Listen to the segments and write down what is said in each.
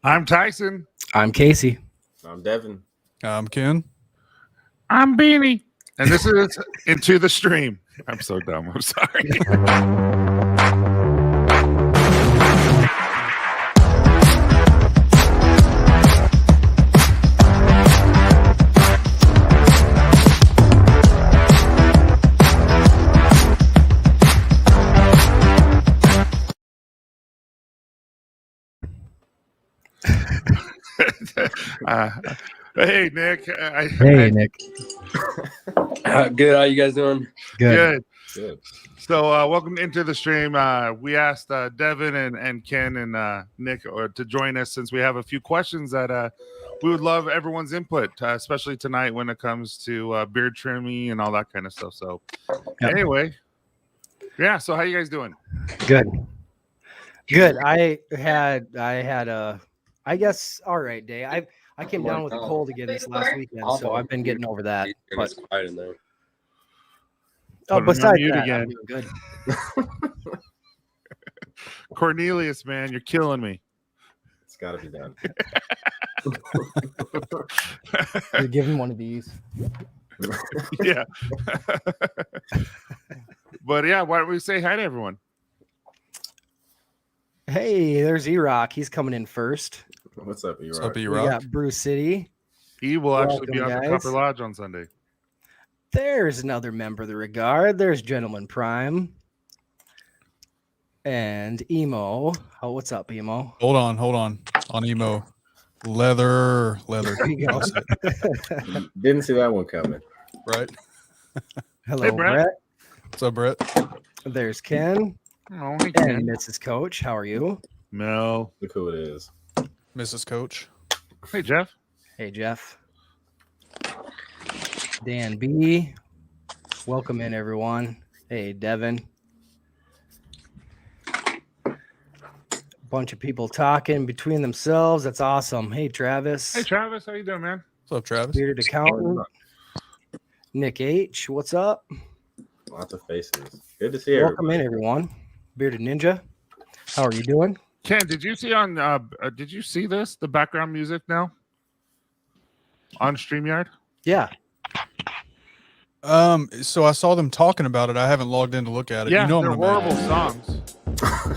I'm Tyson. I'm Casey. I'm Devin. I'm Ken. I'm Beanie. And this is Into the Stream. I'm so dumb. I'm sorry. Hey, Nick. Hey, Nick. Good. How you guys doing? Good. Good. So, welcome into the stream. We asked Devin and Ken and Nick to join us since we have a few questions that we would love everyone's input, especially tonight when it comes to beard trimming and all that kind of stuff. So, Anyway, yeah. So, how you guys doing? Good. I had a, I guess, all right day. I came down with a cold again this last weekend, so I've been getting over that. But It's quiet in there. besides mute that, again. I'm doing good. Cornelius, man, you're killing me. It's got to be done. You're giving one of these. Yeah. But yeah, why don't we say hi to everyone? Hey, there's E-Rock. He's coming in first. What's up, What's up, We E-Rock? got Bruce City. He will actually be on Welcome, the guys. Copper Lodge on Sunday. There's another member of the Regard. There's Gentleman Prime. And Emo. Oh, what's up, Emo? Hold on. On emo. Leather. There you go. Didn't see that one coming. Right? Hello, Hey, Brett. Brett. What's up, Brett? There's Ken. Oh, hey, And Ken. Mrs. Coach. How are you? Mel. Look who it is. Mrs. Coach. Hey, Jeff. Hey, Jeff. Dan B. Welcome in, everyone. Hey, Devin. Bunch of people talking between themselves. That's awesome. Hey, Travis. Hey, Travis. How you doing, man? What's up, Travis? Bearded Accountant. Nick H. What's up? Lots of faces. Good to see everybody. Welcome in, everyone. Bearded Ninja. How are you doing? Ken, did you see did you see this? The background music now? On StreamYard? Yeah. So I saw them talking about it. I haven't logged in to look at it. Yeah, you know they're I'm gonna horrible songs.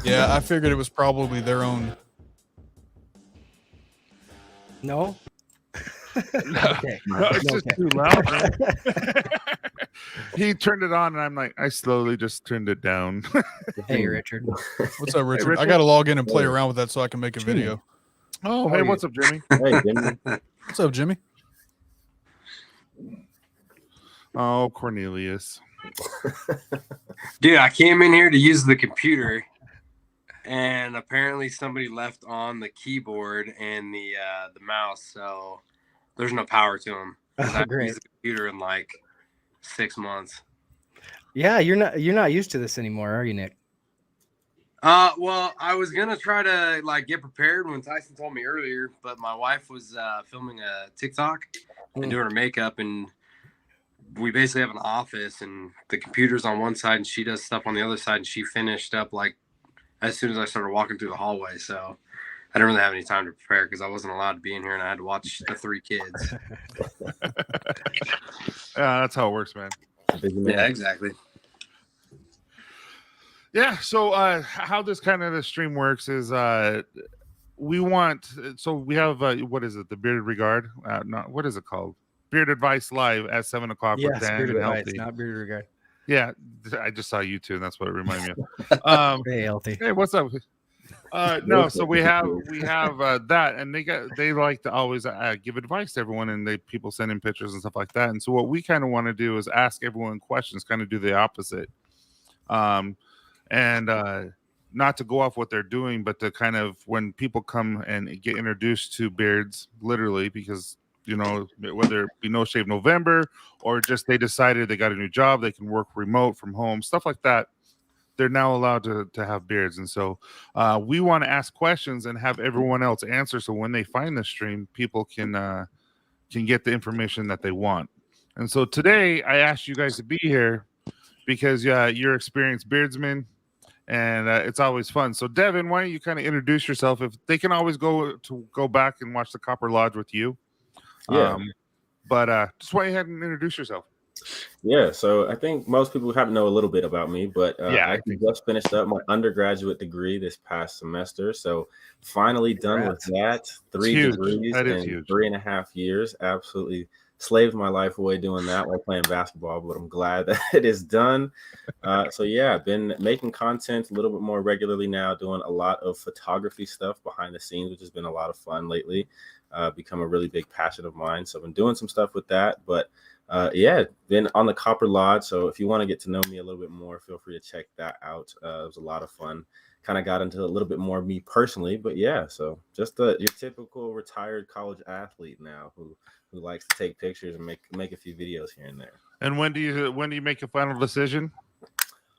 Yeah, I figured it was probably their own. No? No, Okay. no, it's just Okay. too loud. Man. He turned it on, and I'm like, I slowly just turned it down. Hey, Richard. What's up, Richard? Richard. I got to log in and play around with that so I can make a video. Oh, hey, what's up, Jimmy? Hey, Jimmy. What's up, Jimmy? Oh, Cornelius. Dude, I came in here to use the computer, and apparently somebody left on the keyboard and the mouse, so there's no power to them. I Oh, haven't great. used the computer in like 6 months. Yeah, you're not used to this anymore, are you, Nick? Well, I was gonna try to like get prepared when Tyson told me earlier, but my wife was filming a TikTok and doing her makeup, and we basically have an office, and the computer's on one side, and she does stuff on the other side, and she finished up like as soon as I started walking through the hallway. So I didn't really have any time to prepare because I wasn't allowed to be in here, and I had to watch the 3 kids. Yeah, that's how it works, man. Busy man. Yeah, exactly. Yeah, so how this kind of the stream works is we have what is it, the Bearded Regard, not what is it called, Beard Advice Live at 7 o'clock with Yes, Dan Bearded and Advice, Healthy. not Bearded Regard. Yeah, I just saw you too, and that's what it reminded me of. Hey, Healthy. Hey, what's up? No, so we have that, and they like to always give advice to everyone, and people send in pictures and stuff like that. And so what we kind of want to do is ask everyone questions, kind of do the opposite, and not to go off what they're doing, but to kind of when people come and get introduced to beards, literally, because whether it be No Shave November or just they decided they got a new job, they can work remote from home, stuff like that. They're now allowed to have beards. And so we want to ask questions and have everyone else answer. So when they find the stream, people can get the information that they want. And so today I asked you guys to be here because you're experienced beardsmen and it's always fun. So, Devin, why don't you kind of introduce yourself? If they can always go back and watch the Copper Lodge with you, Yeah. But just why don't you ahead and introduce yourself? Yeah, so I think most people have to know a little bit about me, but Yeah, I just finished up my undergraduate degree this past semester. So finally done with that. 3 huge. degrees That is in huge. 3.5 years. Absolutely slaved my life away doing that while playing basketball, but I'm glad that it is done. So yeah, I've been making content a little bit more regularly now, doing a lot of photography stuff behind the scenes, which has been a lot of fun lately. Become a really big passion of mine. So I've been doing some stuff with that, but yeah, been on the Copper Lodge. So if you want to get to know me a little bit more, feel free to check that out. It was a lot of fun. Kind of got into a little bit more of me personally, but yeah, so just your typical retired college athlete now who likes to take pictures and make a few videos here and there. And when do you make a final decision?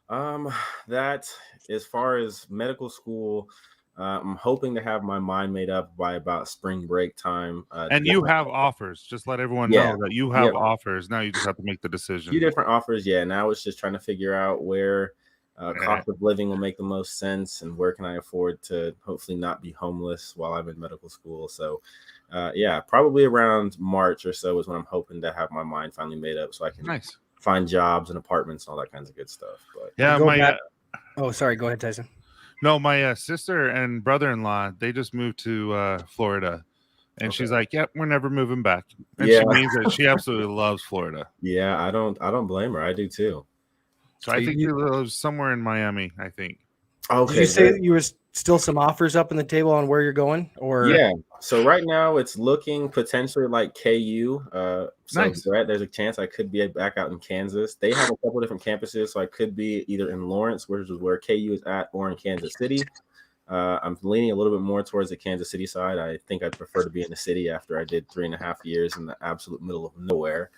That as far as medical school, I'm hoping to have my mind made up by about spring break time. And you have offers. Just let everyone know that you have offers. Now you just have to make the decision. A few different offers. Yeah. Now it's just trying to figure out where cost of living will make the most sense and where can I afford to hopefully not be homeless while I'm in medical school. So yeah, probably around March or so is when I'm hoping to have my mind finally made up so I can find jobs and apartments and all that kinds of good stuff. But yeah, oh, sorry. Go ahead, Tyson. No, my sister and brother-in-law, they just moved to Florida. And she's like, yep, we're never moving back. And she means that she absolutely loves Florida. Yeah, I don't blame her. I do too. So I think she lives somewhere in Miami, I think. Okay. Did you say that you were still some offers up on the table on where you're going? Or yeah. So right now it's looking potentially like KU. So Brett, there's a chance I could be back out in Kansas. They have a couple different campuses, so I could be either in Lawrence, which is where KU is at, or in Kansas City. I'm leaning a little bit more towards the Kansas City side. I think I'd prefer to be in the city after I did 3.5 years in the absolute middle of nowhere.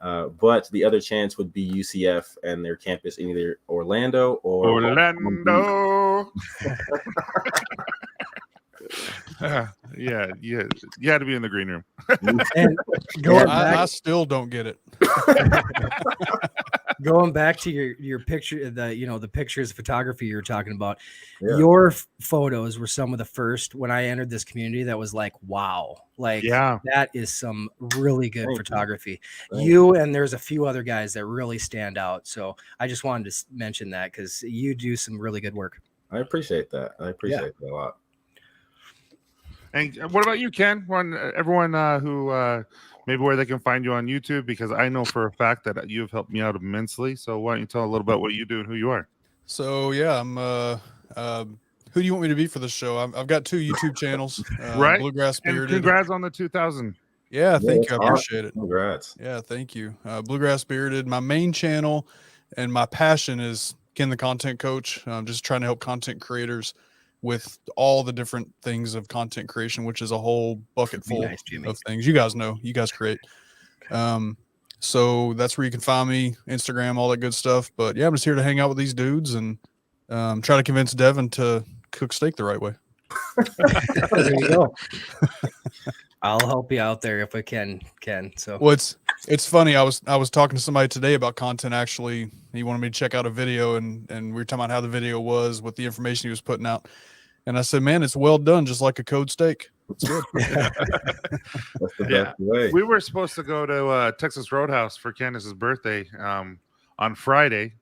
But the other chance would be UCF and their campus in either Orlando or Orlando. Yeah, you had to be in the green room. And I still don't get it. Going back to your picture, the pictures of photography you were talking about, your photos were some of the first when I entered this community that was like, wow, like that is some really good photography. You and there's a few other guys that really stand out. So I just wanted to mention that because you do some really good work. I appreciate that. I appreciate that a lot. And what about you, Ken? Everyone who maybe where they can find you on YouTube, because I know for a fact that you've helped me out immensely. So why don't you tell a little about what you do and who you are? So yeah, I'm who do you want me to be for this show? I've got 2 YouTube channels. Right. Bluegrass Bearded. And congrats on the 2,000. Yeah, thank you. I appreciate it. Congrats. Yeah, thank you. Bluegrass Bearded. My main channel and my passion is Ken the Content Coach. I'm just trying to help content creators with all the different things of content creation, which is a whole bucket full of things. You guys know, you guys create. So that's where you can find me, Instagram, all that good stuff. But yeah, I'm just here to hang out with these dudes and try to convince Devin to cook steak the right way. There you go. I'll help you out there if I can. So well, it's funny. I was talking to somebody today about content. Actually, he wanted me to check out a video, and we were talking about how the video was with the information he was putting out. And I said, man, it's well done, just like a code steak. It's good. That's the best way. We were supposed to go to Texas Roadhouse for Candace's birthday on Friday,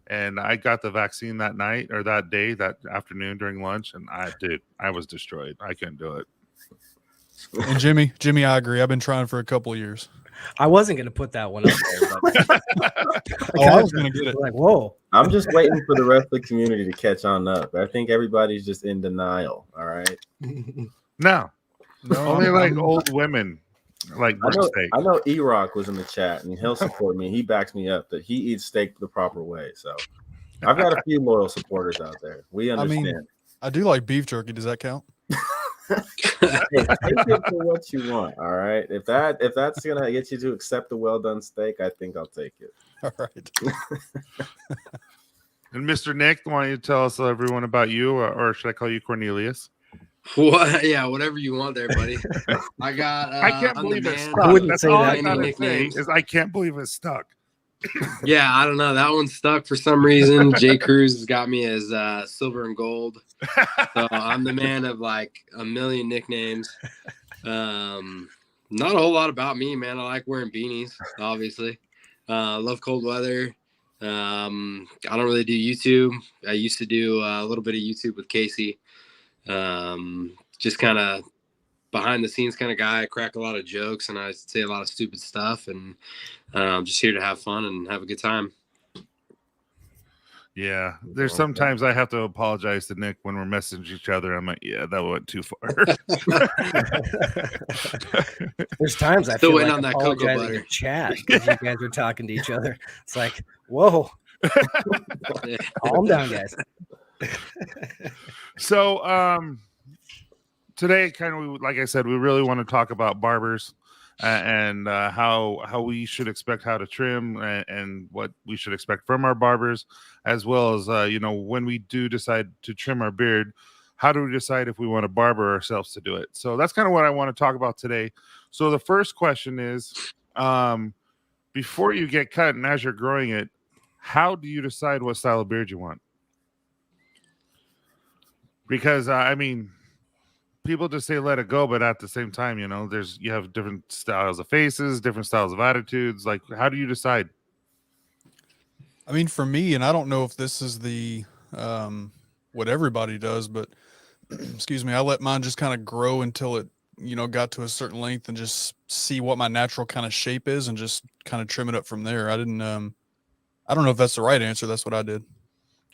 and I got the vaccine that night or that day, that afternoon during lunch, and I was destroyed. I couldn't do it. And Jimmy, I agree. I've been trying for a couple of years. I wasn't going to put that one up there. But I was going to get it. Like, whoa. I'm just waiting for the rest of the community to catch on up. I think everybody's just in denial. All right. No, only like old women like steak. I know E-Rock was in the chat and he'll support me. He backs me up that he eats steak the proper way. So I've got a few loyal supporters out there. We understand. I mean, I do like beef jerky. Does that count? Hey, take it for what you want. All right. If that's gonna get you to accept a well done steak, I think I'll take it. All right. And Mr. Nick, why don't you tell us everyone about you, or should I call you Cornelius? What? Yeah, whatever you want there, buddy. I got. I can't believe it stuck. I wouldn't That's say all that. I gotta say is I can't believe it stuck. Yeah, I don't know. That one stuck for some reason. Jay Cruz has got me as silver and gold. So I'm the man of like a million nicknames. Not a whole lot about me, man. I like wearing beanies, obviously. Love cold weather. I don't really do YouTube. I used to do a little bit of YouTube with Casey. Just kind of behind the scenes kind of guy. I crack a lot of jokes and I say a lot of stupid stuff, and I'm just here to have fun and have a good time. Yeah, there's sometimes I have to apologize to Nick when we're messaging each other. I'm like, yeah, that went too far. There's times I Still feel waiting like on that cocoa apologizing butter. in chat because you guys are talking to each other. It's like, whoa, calm down, guys. So, today, kind of, like I said, we really want to talk about barbers and how we should expect how to trim and what we should expect from our barbers, as well as when we do decide to trim our beard, how do we decide if we want to barber ourselves to do it? So that's kind of what I want to talk about today. So the first question is, before you get cut and as you're growing it, how do you decide what style of beard you want? Because people just say let it go, but at the same time, you have different styles of faces, different styles of attitudes. Like, how do you decide? I mean, for me, and I don't know if this is the what everybody does, but excuse me, I let mine just kind of grow until it got to a certain length and just see what my natural kind of shape is and just kind of trim it up from there. I didn't I don't know if that's the right answer. That's what I did.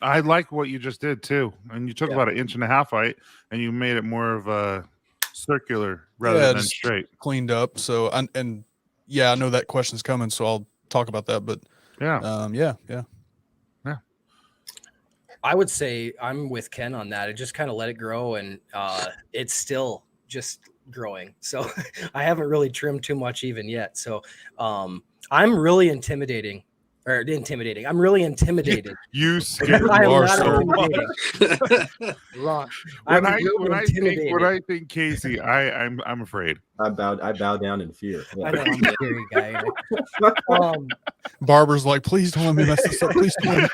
I like what you just did too, and you took about 1.5 inches height, and you made it more of a circular rather than straight, cleaned up. So, I know that question's coming, so I'll talk about that. But yeah. I would say I'm with Ken on that. I just kind of let it grow, and it's still just growing. So I haven't really trimmed too much even yet. So I'm really intimidating. I'm really intimidated. You scared me. You are so wrong. When I think Casey, I'm afraid. I bow down in fear. Yeah. I know I'm a scary guy. Barber's like, please don't let me mess this up. Please don't.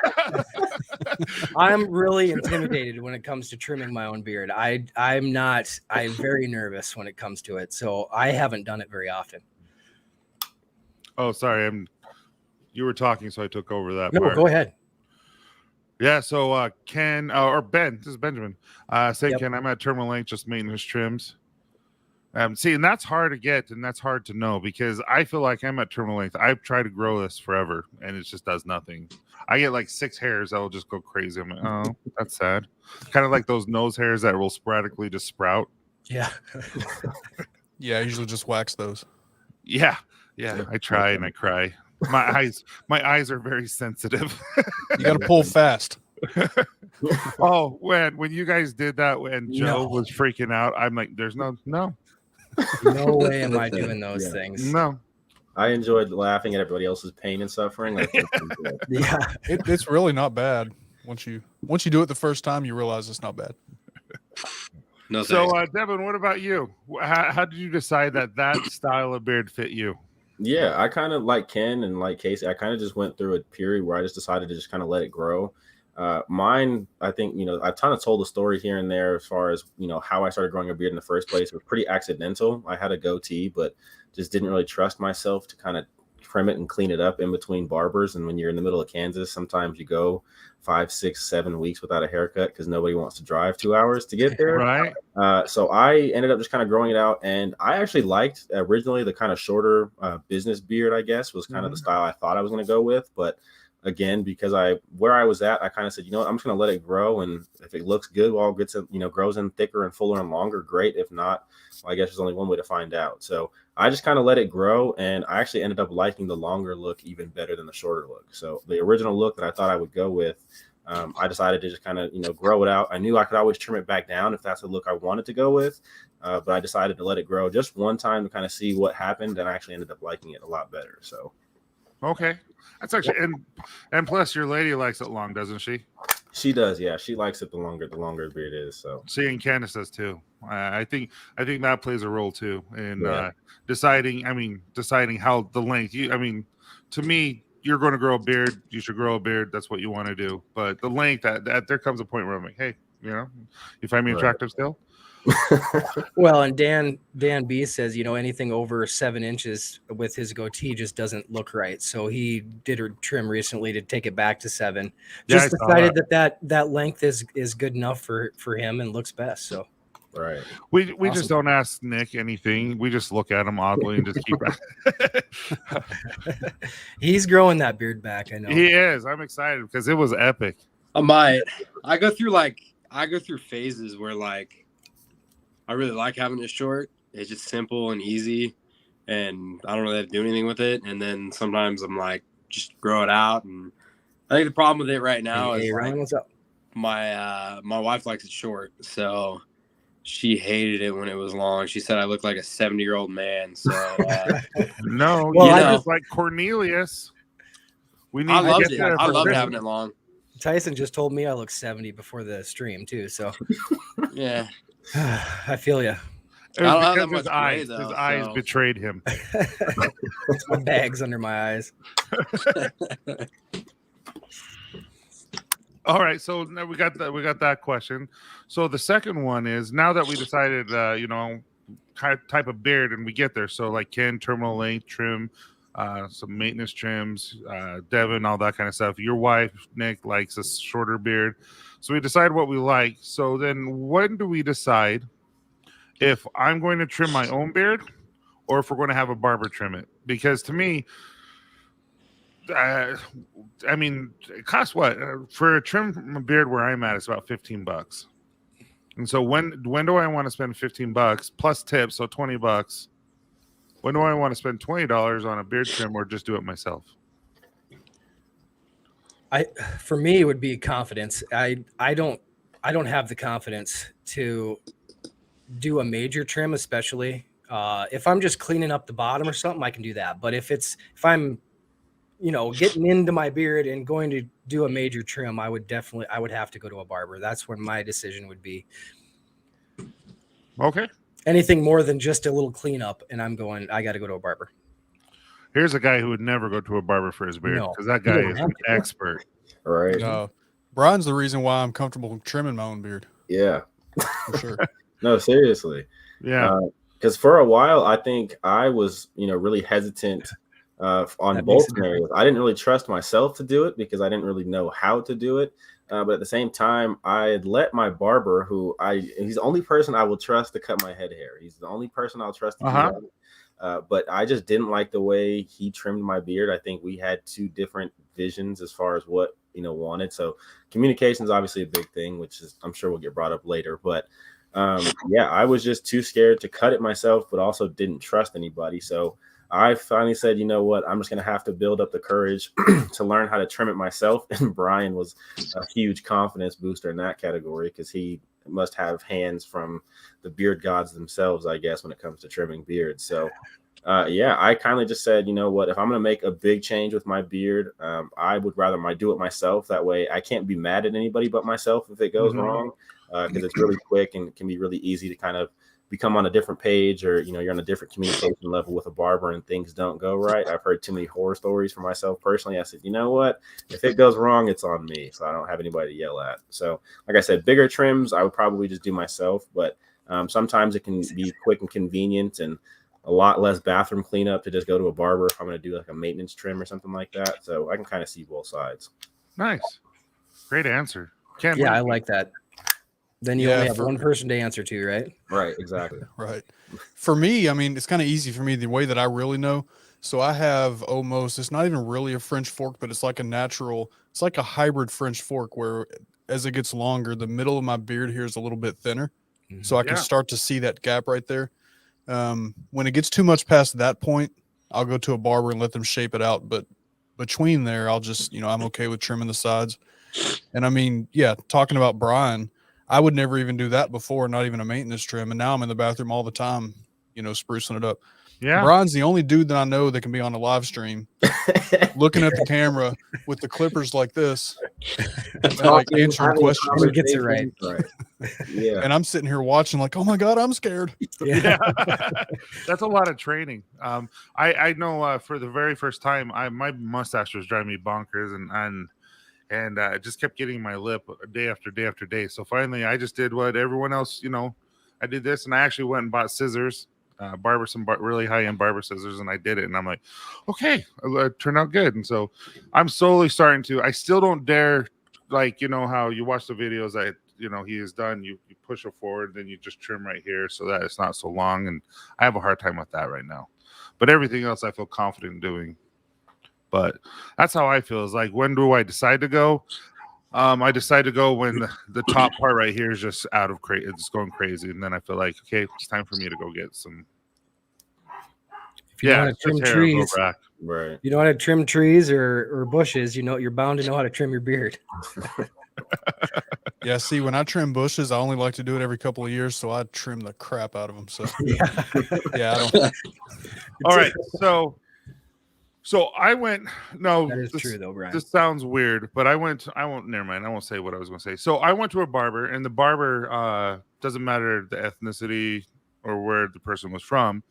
I'm really intimidated when it comes to trimming my own beard. I'm very nervous when it comes to it. So I haven't done it very often. Oh, sorry. You were talking, so I took over that. No, part. Go ahead. Yeah, so Ken or Ben, this is Benjamin. Yep. Ken, I'm at terminal length, just maintenance trims. See, and that's hard to get, and that's hard to know because I feel like I'm at terminal length. I've tried to grow this forever, and it just does nothing. I get like 6 hairs that will just go crazy. I'm like, oh, that's sad. Kind of like those nose hairs that will sporadically just sprout. Yeah. Yeah, I usually just wax those. Yeah. I try and I cry. My eyes are very sensitive. You got to pull fast. Oh, when you guys did that, when Joe was freaking out, I'm like, there's no way am I doing those things. No. I enjoyed laughing at everybody else's pain and suffering. It's really not bad. Once you do it the first time, you realize it's not bad. No, so Devin, what about you? How did you decide that style of beard fit you? Yeah, I kind of like Ken and like Casey. I kind of just went through a period where I just decided to just kind of let it grow. Mine, I think, I kind of told the story here and there as far as, how I started growing a beard in the first place. It was pretty accidental. I had a goatee, but just didn't really trust myself to kind of trim it and clean it up in between barbers. And when you're in the middle of Kansas, sometimes you go 5, 6, 7 weeks without a haircut because nobody wants to drive 2 hours to get there. Right. So I ended up just kind of growing it out. And I actually liked originally the kind of shorter business beard, I guess, was kind of the style I thought I was going to go with. But again, because where I was at, I kind of said, I'm just going to let it grow. And if it looks good, well, it gets, grows in thicker and fuller and longer, great. If not, well, I guess there's only one way to find out. So I just kind of let it grow. And I actually ended up liking the longer look even better than the shorter look. So the original look that I thought I would go with, I decided to just kind of, grow it out. I knew I could always trim it back down if that's the look I wanted to go with. But I decided to let it grow just one time to kind of see what happened. And I actually ended up liking it a lot better. So. Okay. That's actually, and plus your lady likes it long, doesn't she? She does. Yeah. She likes it the longer the beard is. So she and Candace does too. I think that plays a role too in deciding how the length to me, you're going to grow a beard, you should grow a beard. That's what you want to do. But the length, that there comes a point where I'm like, hey, you find me attractive still? Well, and Dan B says, anything over 7 inches with his goatee just doesn't look right. So he did a trim recently to take it back to 7. Just decided that length is good enough for him and looks best. So right. We awesome. Just don't ask Nick anything. We just look at him oddly and just keep He's growing that beard back, I know. He is. I'm excited because it was epic. I go through phases where like I really like having it short. It's just simple and easy, and I don't really have to do anything with it. And then sometimes I'm like, just grow it out. And I think the problem with it right now is Ryan, what's up? My wife likes it short, so she hated it when it was long. She said I look like a 70-year-old man. So no, well, I just like Cornelius. I loved it. I loved having it long. Tyson just told me I look 70 before the stream too. So yeah. I feel you. It was because his eyes betrayed him. My bags under my eyes. All right, so now we got that question. So the second one is, now that we decided, type of beard, and we get there. So like Ken, terminal length trim, some maintenance trims, Devin, all that kind of stuff. Your wife, Nick, likes a shorter beard. So we decide what we like. So then when do we decide if I'm going to trim my own beard or if we're going to have a barber trim it? Because to me, it costs what? For a trim beard where I'm at, it's about $15. And so when do I want to spend $15 plus tips, so $20? When do I want to spend $20 on a beard trim or just do it myself? For me, it would be confidence. I don't have the confidence to do a major trim, especially if I'm just cleaning up the bottom or something, I can do that. But if I'm getting into my beard and going to do a major trim, I would have to go to a barber. That's when my decision would be. Okay. Anything more than just a little cleanup, and I got to go to a barber. Here's a guy who would never go to a barber for his beard because that guy is an expert. Right. Brian's the reason why I'm comfortable trimming my own beard. Yeah. For sure. No, seriously. Yeah. Because for a while, I think I was, really hesitant on both scenarios. I didn't really trust myself to do it because I didn't really know how to do it. But at the same time, I had let my barber, he's the only person I will trust to cut my head hair. He's the only person I'll trust to do that. But I just didn't like the way he trimmed my beard. I think we had two different visions as far as what, wanted. So communication is obviously a big thing, which is, I'm sure will get brought up later. But I was just too scared to cut it myself, but also didn't trust anybody. So I finally said, you know what, I'm just going to have to build up the courage to learn how to trim it myself. And Brian was a huge confidence booster in that category because he must have hands from the beard gods themselves, I guess, when it comes to trimming beards. So, I kindly just said, you know what, if I'm going to make a big change with my beard, I would rather do it myself. That way I can't be mad at anybody but myself if it goes wrong, because it's really quick and can be really easy to kind of become on a different page, or you're on a different communication level with a barber and things don't go right. I've heard too many horror stories for myself personally. I said, you know what, if it goes wrong, it's on me, so I don't have anybody to yell at. So like I said, bigger trims I would probably just do myself, but sometimes it can be quick and convenient and a lot less bathroom cleanup to just go to a barber if I'm going to do like a maintenance trim or something like that. So I can kind of see both sides. Nice, great answer, Ken. Yeah, I like that. Then you only have one person to answer to, right? Right, exactly. Right. For me, it's kind of easy for me the way that I really know. So I have it's not even really a French fork, but it's like it's like a hybrid French fork where as it gets longer, the middle of my beard here is a little bit thinner. So I can start to see that gap right there. When it gets too much past that point, I'll go to a barber and let them shape it out. But between there, I'll just, I'm okay with trimming the sides. And talking about Brian, I would never even do that before, not even a maintenance trim. And now I'm in the bathroom all the time, sprucing it up. Yeah. Brian's the only dude that I know that can be on a live stream looking at the camera with the clippers like this, and, like answering questions. He gets it right. Yeah. And I'm sitting here watching like, oh my God, I'm scared. Yeah. That's a lot of training. I know for the very first time, my mustache was driving me bonkers, and it just kept getting my lip day after day after day. So finally, I just did what everyone else, I did this, and I actually went and bought scissors, really high end barber scissors, and I did it. And I'm like, okay, it turned out good. And so I'm slowly starting to. I still don't dare, like, how you watch the videos that he is done. You push it forward, then you just trim right here so that it's not so long. And I have a hard time with that right now. But everything else, I feel confident in doing. But that's how I feel. Is like, when do I decide to go? I decide to go when the top part right here is just out of crazy. It's going crazy, and then I feel like, okay, it's time for me to go get some. If you know how to trim trees, right? You know how to trim trees or bushes. You're bound to know how to trim your beard. Yeah, see, when I trim bushes, I only like to do it every couple of years, so I trim the crap out of them. So yeah, I don't. All right, so I went. No, that is true though, Brian. This sounds weird, but I won't. Never mind. I won't say what I was going to say. So I went to a barber, and the barber doesn't matter the ethnicity or where the person was from,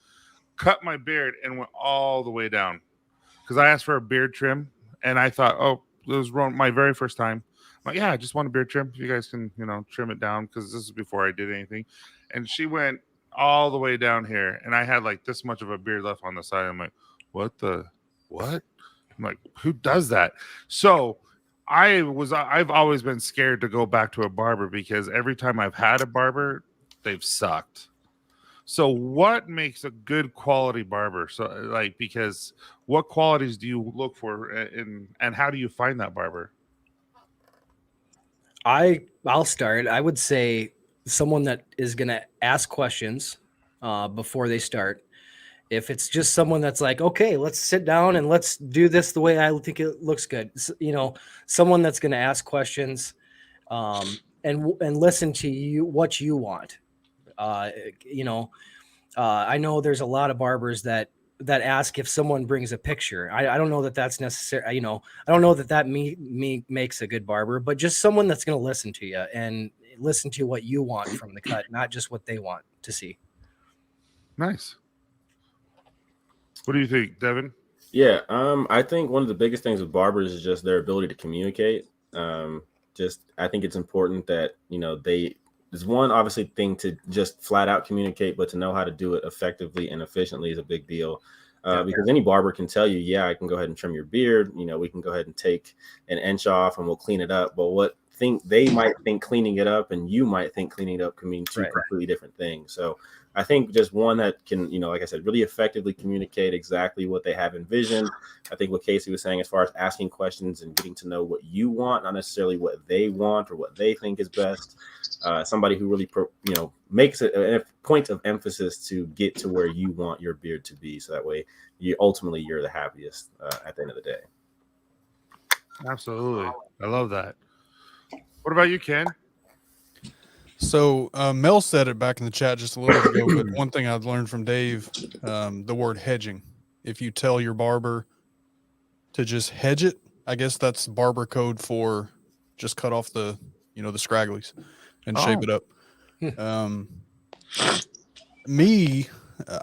cut my beard and went all the way down because I asked for a beard trim, and I thought, oh, it was wrong. My very first time. I'm like, yeah, I just want a beard trim. If you guys can, trim it down, because this is before I did anything. And she went all the way down here, and I had like this much of a beard left on the side. I'm like, what? I'm like, who does that? So I've always been scared to go back to a barber because every time I've had a barber, they've sucked. So what makes a good quality barber? So because what qualities do you look for, and how do you find that barber? I'll start. I would say someone that is going to ask questions before they start. If it's just someone that's like, okay, let's sit down and let's do this the way I think it looks good. Someone that's going to ask questions and listen to you, what you want. I know there's a lot of barbers that ask if someone brings a picture. I don't know that that's necessary. I don't know that makes a good barber, but just someone that's going to listen to you and listen to what you want from the cut, not just what they want to see. Nice. What do you think, Devin? Yeah, I think one of the biggest things with barbers is just their ability to communicate. I think it's important that, there's one obviously thing to just flat out communicate, but to know how to do it effectively and efficiently is a big deal. Because any barber can tell you, yeah, I can go ahead and trim your beard. We can go ahead and take an inch off and we'll clean it up. But they might think cleaning it up and you might think cleaning it up can mean two completely different things. So I think just one that can, like I said, really effectively communicate exactly what they have envisioned. I think what Casey was saying as far as asking questions and getting to know what you want, not necessarily what they want or what they think is best. Somebody who really, makes it a point of emphasis to get to where you want your beard to be. So that way you're the happiest at the end of the day. Absolutely. I love that. What about you, Ken? So Mel said it back in the chat just a little bit ago, but one thing I've learned from Dave, the word hedging. If you tell your barber to just hedge it, I guess that's barber code for just cut off the scragglies and shape it up.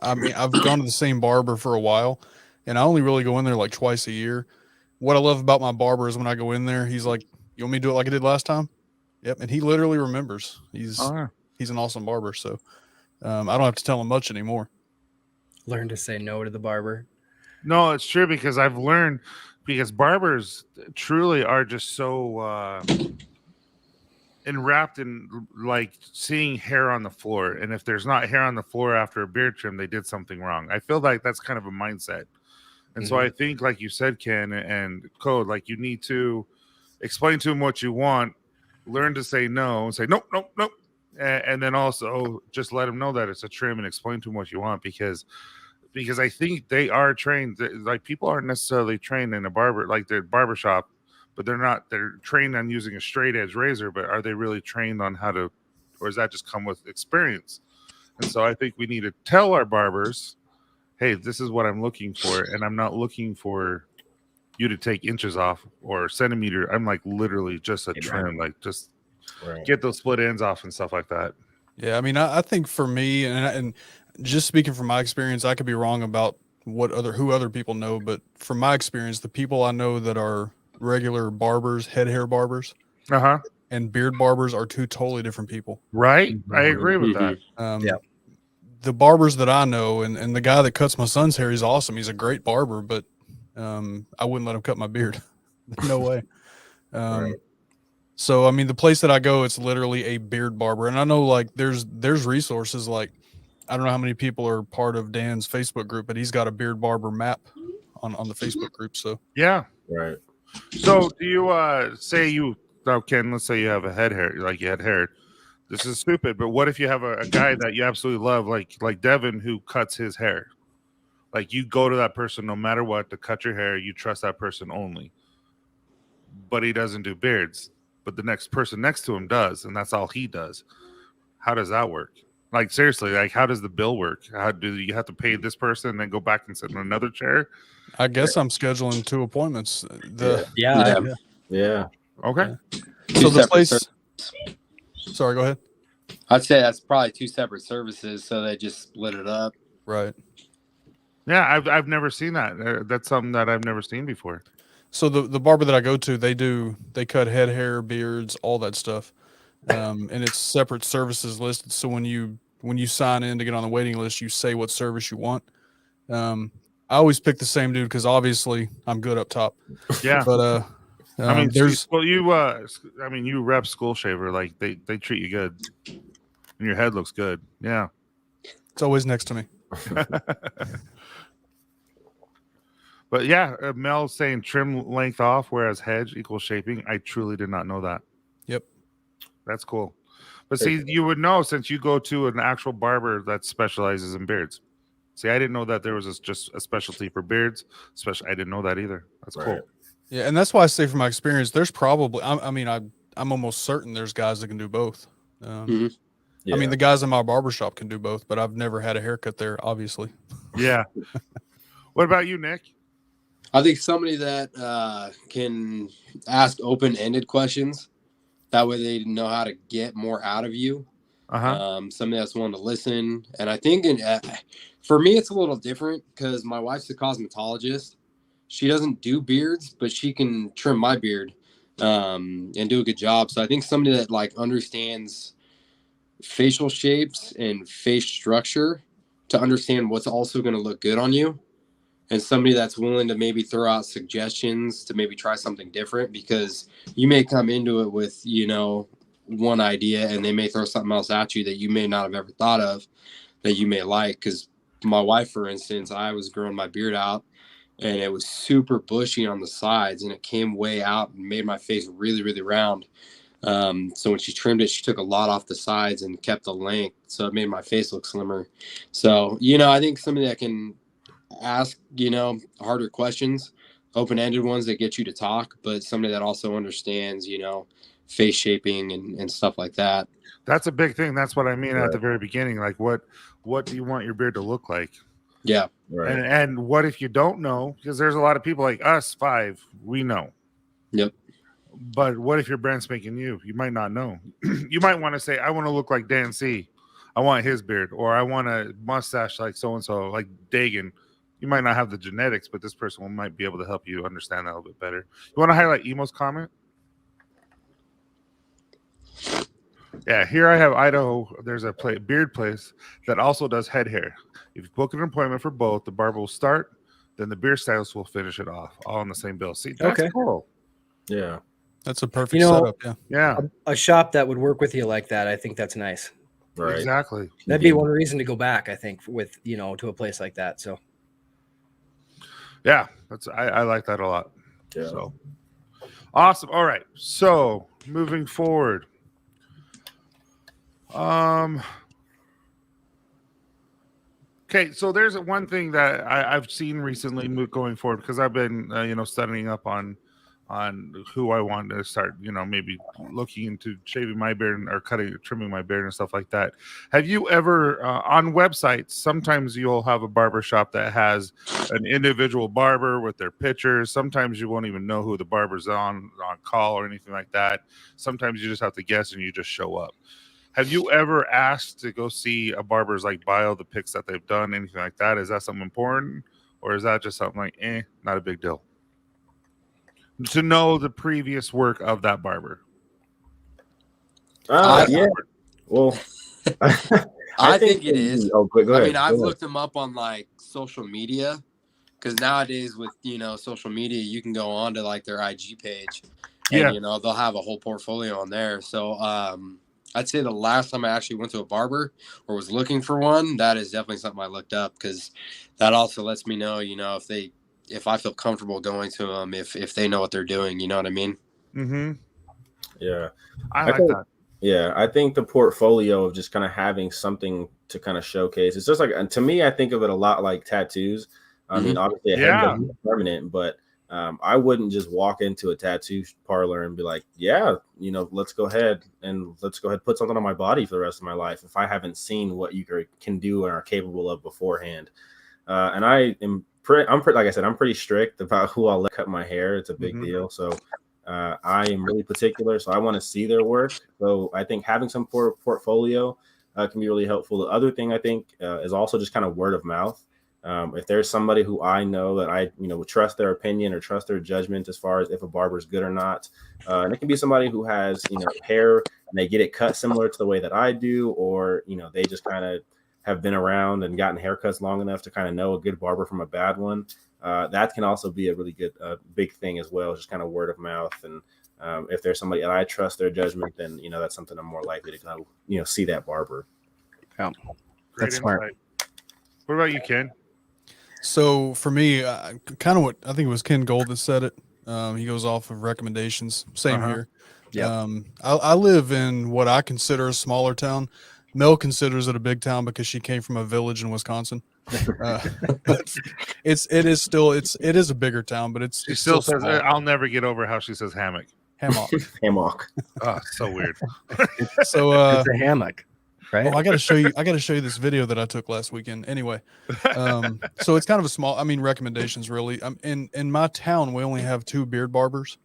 I've gone to the same barber for a while, and I only really go in there like twice a year. What I love about my barber is when I go in there, he's like, "You want me to do it like I did last time?" Yep, and he literally remembers. He's an awesome barber, so I don't have to tell him much anymore. Learn to say no to the barber. No, it's true, because I've learned, because barbers truly are just so enwrapped in like seeing hair on the floor, and if there's not hair on the floor after a beard trim, they did something wrong. I feel like that's kind of a mindset, and so I think, like you said, Ken and Code, like you need to explain to them what you want. Learn to say no and say nope, and then also just let them know that it's a trim and explain to them what you want, because I think they are trained. Like, people aren't necessarily trained in a barber, like their barbershop, but they're trained on using a straight edge razor, but are they really trained on how to, or does that just come with experience? And so I think we need to tell our barbers, hey, this is what I'm looking for, and I'm not looking for you to take inches off or centimeter. I'm like literally just a trim, like just get those split ends off and stuff like that. Yeah, I mean, I think for me, and just speaking from my experience, I could be wrong about who other people know, but from my experience, the people I know that are regular barbers, head hair barbers, and beard barbers are two totally different people. Right, I agree with that. The barbers that I know, and the guy that cuts my son's hair, he's awesome. He's a great barber, but I wouldn't let him cut my beard. No way. So, I mean, the place that I go, it's literally a beard barber. And I know, like, there's resources. Like, I don't know how many people are part of Dan's Facebook group, but he's got a beard barber map on the Facebook group. So, yeah. Right. So, do you Ken, let's say you have a head hair, like you had hair. This is stupid, but what if you have a guy that you absolutely love, like Devin, who cuts his hair? Like, you go to that person no matter what to cut your hair. You trust that person only. But he doesn't do beards. But the next person next to him does, and that's all he does. How does that work? Like, seriously, like, how does the bill work? How do you have to pay this person and then go back and sit in another chair? I guess I'm scheduling 2 appointments. Yeah. Okay. So the place. Sorry, go ahead. I'd say that's probably 2 separate services, so they just split it up. Right. Yeah, I've never seen that. That's something that I've never seen before. So the barber that I go to, they cut head hair, beards, all that stuff, and it's separate services listed. So when you sign in to get on the waiting list, you say what service you want. I always pick the same dude because obviously I'm good up top. Yeah, but I mean, you rep School Shaver, like they treat you good, and your head looks good. Yeah, it's always next to me. But yeah, Mel's saying trim length off, whereas hedge equals shaping. I truly did not know that. Yep. That's cool. But see, you would know since you go to an actual barber that specializes in beards. See, I didn't know that there was just a specialty for beards. I didn't know that either. That's cool. Yeah, and that's why I say from my experience, there's probably, I'm almost certain there's guys that can do both. I mean, the guys in my barbershop can do both, but I've never had a haircut there, obviously. Yeah. What about you, Nick? I think somebody that can ask open-ended questions, that way they know how to get more out of you. Somebody that's willing to listen. And I think for me, it's a little different because my wife's a cosmetologist. She doesn't do beards, but she can trim my beard and do a good job. So I think somebody that like understands facial shapes and face structure to understand what's also going to look good on you. And somebody that's willing to maybe throw out suggestions to maybe try something different, because you may come into it with, one idea and they may throw something else at you that you may not have ever thought of that you may like. Because my wife, for instance, I was growing my beard out and it was super bushy on the sides and it came way out and made my face really, really round. So when she trimmed it, she took a lot off the sides and kept the length. So it made my face look slimmer. So, I think somebody that can ask, harder questions, open-ended ones that get you to talk, but somebody that also understands, face shaping and stuff like that. That's a big thing. That's what I mean at the very beginning. Like, what do you want your beard to look like? Yeah. Right. And what if you don't know? Because there's a lot of people like us, 5, we know. Yep. But what if your brand spanking new? You might not know. You might want to say, I want to look like Dan C. I want his beard, or I want a mustache like so-and-so, like Dagan. You might not have the genetics, but this person might be able to help you understand that a little bit better. You want to highlight Emo's comment? Yeah, here I have Idaho. There's a beard place that also does head hair. If you book an appointment for both, the barber will start, then the beard stylist will finish it off, all on the same bill. See, that's cool. Yeah. That's a perfect setup. Yeah. A shop that would work with you like that, I think that's nice. Right. Exactly. That'd be one reason to go back, I think, with, to a place like that. So. Yeah, I like that a lot. Yeah. So awesome. All right. So moving forward. Okay, so there's one thing that I've seen recently going forward, because I've been studying up on on who I want to start, maybe looking into shaving my beard or trimming my beard and stuff like that. Have you ever on websites? Sometimes you'll have a barber shop that has an individual barber with their pictures. Sometimes you won't even know who the barber's on call or anything like that. Sometimes you just have to guess and you just show up. Have you ever asked to go see a barber's like bio, the pics that they've done, anything like that? Is that something important, or is that just something like, not a big deal? To know the previous work of that barber. Yeah. Well, I think it is. Oh, go ahead. I mean, I've looked them up on like social media, because nowadays with social media, you can go on to like their IG page, and they'll have a whole portfolio on there. So I'd say the last time I actually went to a barber or was looking for one, that is definitely something I looked up, because that also lets me know, if I feel comfortable going to them, if they know what they're doing, you know what I mean? Mm-hmm. Yeah. I like that. Yeah. I think the portfolio of just kind of having something to kind of showcase, it's just like, to me, I think of it a lot like tattoos. I mean, obviously, is permanent, but I wouldn't just walk into a tattoo parlor and be like, let's go ahead put something on my body for the rest of my life if I haven't seen what you can do and are capable of beforehand. And I'm pretty strict about who I'll let cut my hair. It's a big deal. So I am really particular. So I want to see their work. So I think having some portfolio can be really helpful. The other thing I think is also just kind of word of mouth. If there's somebody who I know that I, would trust their opinion or trust their judgment as far as if a barber is good or not, and it can be somebody who has, hair and they get it cut similar to the way that I do, or, they just kind of have been around and gotten haircuts long enough to kind of know a good barber from a bad one. That can also be a really good, big thing as well, just kind of word of mouth. And if there's somebody that I trust their judgment, then, that's something I'm more likely to kind of, see that barber. Yeah, that's smart. What about you, Ken? So for me, kind of what I think it was Ken Gold that said it. He goes off of recommendations. Same here. Yeah. I live in what I consider a smaller town. Mel considers it a big town because she came from a village in Wisconsin. But it is a bigger town, but she still says small. I'll never get over how she says hammock. Hammock. Oh, so weird. So it's a hammock. Right. Oh, I got to show you this video that I took last weekend. Anyway, so it's kind of a small, recommendations really. In my town, we only have 2 beard barbers,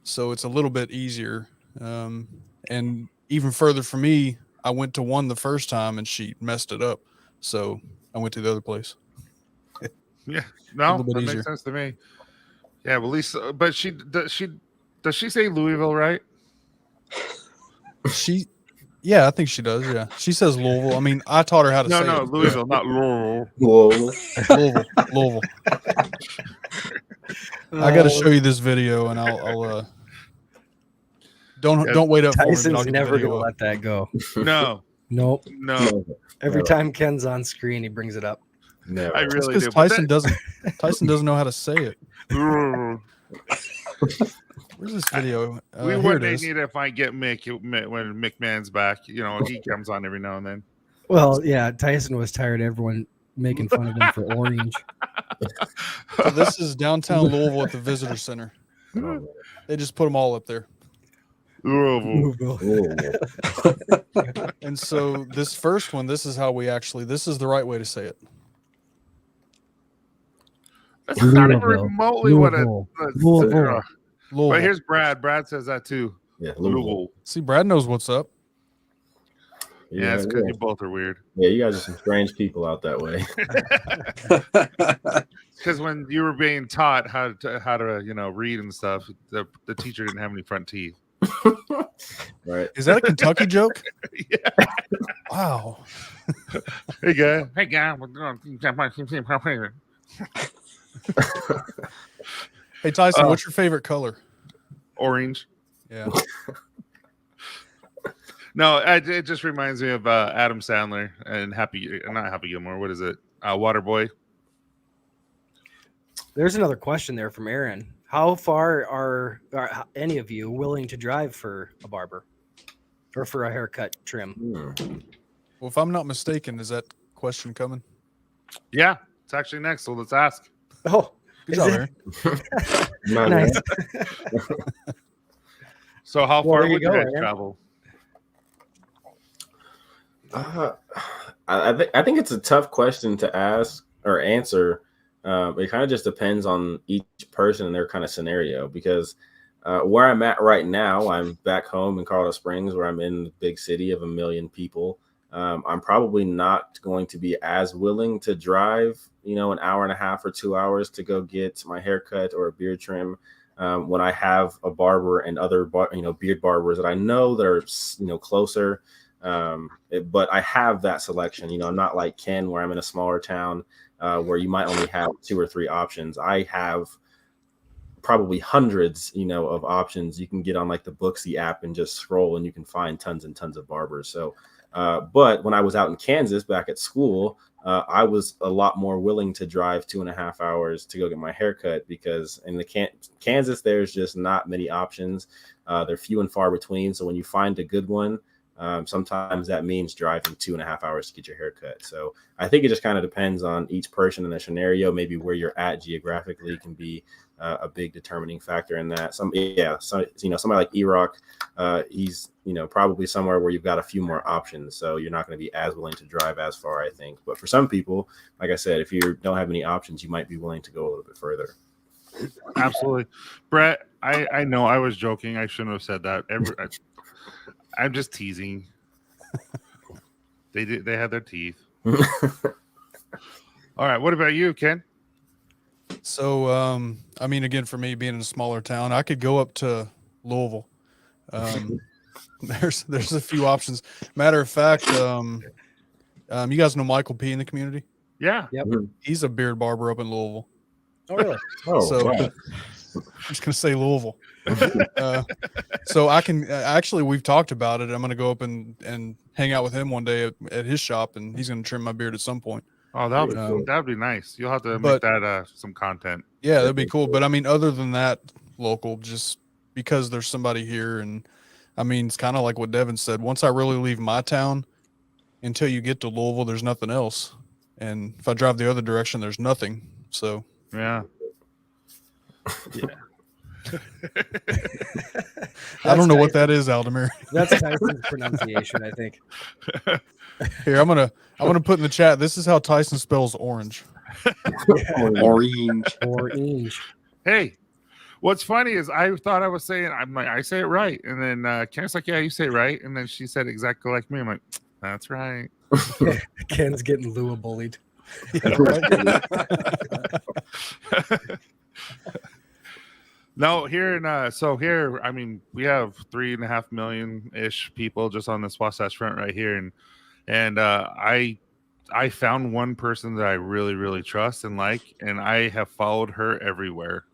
so it's a little bit easier. And even further for me, I went to one the first time and she messed it up, so I went to the other place. Yeah, no, that makes sense to me. Yeah, well, Lisa, but does she say Louisville, right? Yeah, I think she does. Yeah, she says Louisville. I mean, I taught her how to say it. No, Louisville, not Louisville. Louisville. I got to show you this video, and I'll don't wait up for me. Tyson's never gonna let that go. No. Nope. No. Every time Ken's on screen, he brings it up. No, I really do. Tyson doesn't know how to say it. Where's this video? We wouldn't need it if I get Mick when McMahon's back. He comes on every now and then. Well, yeah, Tyson was tired of everyone making fun of him for orange. So this is downtown Louisville at the visitor center. They just put them all up there. Louisville. And so this first one, this is the right way to say it. That's not even remotely Louisville. what Louisville. But here's Brad. Brad says that too. Yeah, Louisville. See, Brad knows what's up. Yeah, it's because you both are weird. Yeah, you guys are some strange people out that way. Because when you were being taught how to read and stuff, the teacher didn't have any front teeth. Right? Is that a Kentucky joke? Yeah. Wow. Hey guy. Hey Tyson, what's your favorite color? Orange. Yeah. No, it just reminds me of Adam Sandler and not Happy Gilmore. What is it? Waterboy. There's another question there from Aaron. How far are any of you willing to drive for a barber or for a haircut trim? Well, if I'm not mistaken, is that question coming? Yeah, it's actually next. So let's ask. Oh, Good job, Aaron. Nice. So how Well, far there you would you go, guys Aaron. travel? I think it's a tough question to ask or answer. It kind of just depends on each person and their kind of scenario, because where I'm at right now, I'm back home in Colorado Springs, where I'm in the big city of 1 million people. I'm probably not going to be as willing to drive, an hour and a half or 2 hours to go get my haircut or a beard trim. When I have a barber and other, beard barbers that I know that are, closer. But I have that selection, I'm not like Ken, where I'm in a smaller town where you might only have 2 or 3 options. I have probably hundreds, of options. You can get on like the Booksy app and just scroll and you can find tons and tons of barbers. So, but when I was out in Kansas back at school, I was a lot more willing to drive 2.5 hours to go get my haircut, because in the Kansas, there's just not many options. They're few and far between. So when you find a good one, sometimes that means driving 2.5 hours to get your haircut. So I think it just kind of depends on each person in the scenario. Maybe where you're at geographically can be a big determining factor in that. Somebody like E-Rock, he's, probably somewhere where you've got a few more options. So you're not going to be as willing to drive as far, I think. But for some people, like I said, if you don't have any options, you might be willing to go a little bit further. Absolutely. Brett, I know I was joking. I shouldn't have said that. I'm just teasing. They had their teeth. All right. What about you, Ken? So, again, for me being in a smaller town, I could go up to Louisville. There's a few options. Matter of fact, you guys know Michael P in the community? Yeah. Yep. He's a beard barber up in Louisville. Oh, really? Wow. I'm just going to say Louisville. So I can actually, we've talked about it. I'm going to go up and hang out with him one day at his shop, and he's going to trim my beard at some point. Oh, that'd be nice. You'll have to make that some content. Yeah, that'd be cool. But other than that, local, just because there's somebody here, and it's kind of like what Devin said. Once I really leave my town, until you get to Louisville, there's nothing else. And if I drive the other direction, there's nothing. So yeah. I don't know what that is, Aldemir. That's Tyson's pronunciation, I think. Here, I'm gonna put in the chat. This is how Tyson spells orange. Orange. Hey, what's funny is I thought I was saying, I'm like, I say it right, and then Ken's like, yeah, you say it right, and then she said exactly like me. I'm like, that's right. Ken's getting Lua bullied. Yeah, right? No, here we have 3.5 million-ish people just on this Wasatch Front right here, and I found one person that I really, really trust and like, and I have followed her everywhere.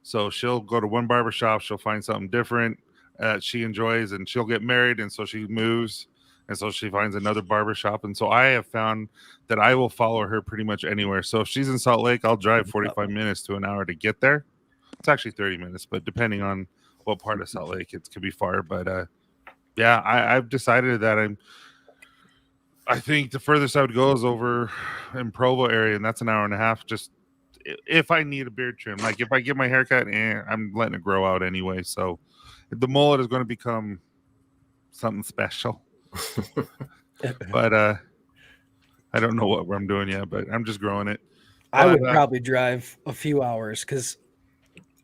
So she'll go to one barbershop, she'll find something different she enjoys, and she'll get married, and so she moves, and so she finds another barbershop, and so I have found that I will follow her pretty much anywhere. So if she's in Salt Lake, I'll drive 45 minutes to an hour to get there. It's actually 30 minutes, but depending on what part of Salt Lake, it could be far. But yeah, I've decided that I think the furthest I would go is over in Provo area, and that's an hour and a half. Just if I need a beard trim, like if I get my haircut, I'm letting it grow out anyway. So the mullet is going to become something special. But I don't know what I'm doing yet, but I'm just growing it. I would probably drive a few hours because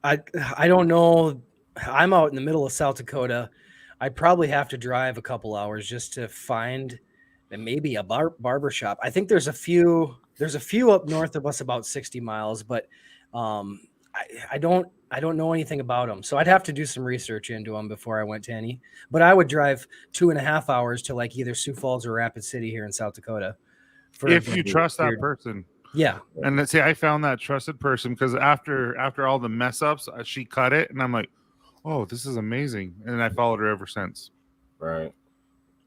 I don't know. I'm out in the middle of South Dakota. I'd probably have to drive a couple hours just to find maybe a barber shop. I think there's a few up north of us about 60 miles, but I don't know anything about them. So I'd have to do some research into them before I went to any. But I would drive 2.5 hours to like either Sioux Falls or Rapid City here in South Dakota. If you trust that person. Yeah. And let's say I found that trusted person because after all the mess ups, she cut it, and I'm like, oh, this is amazing. And I followed her ever since. Right.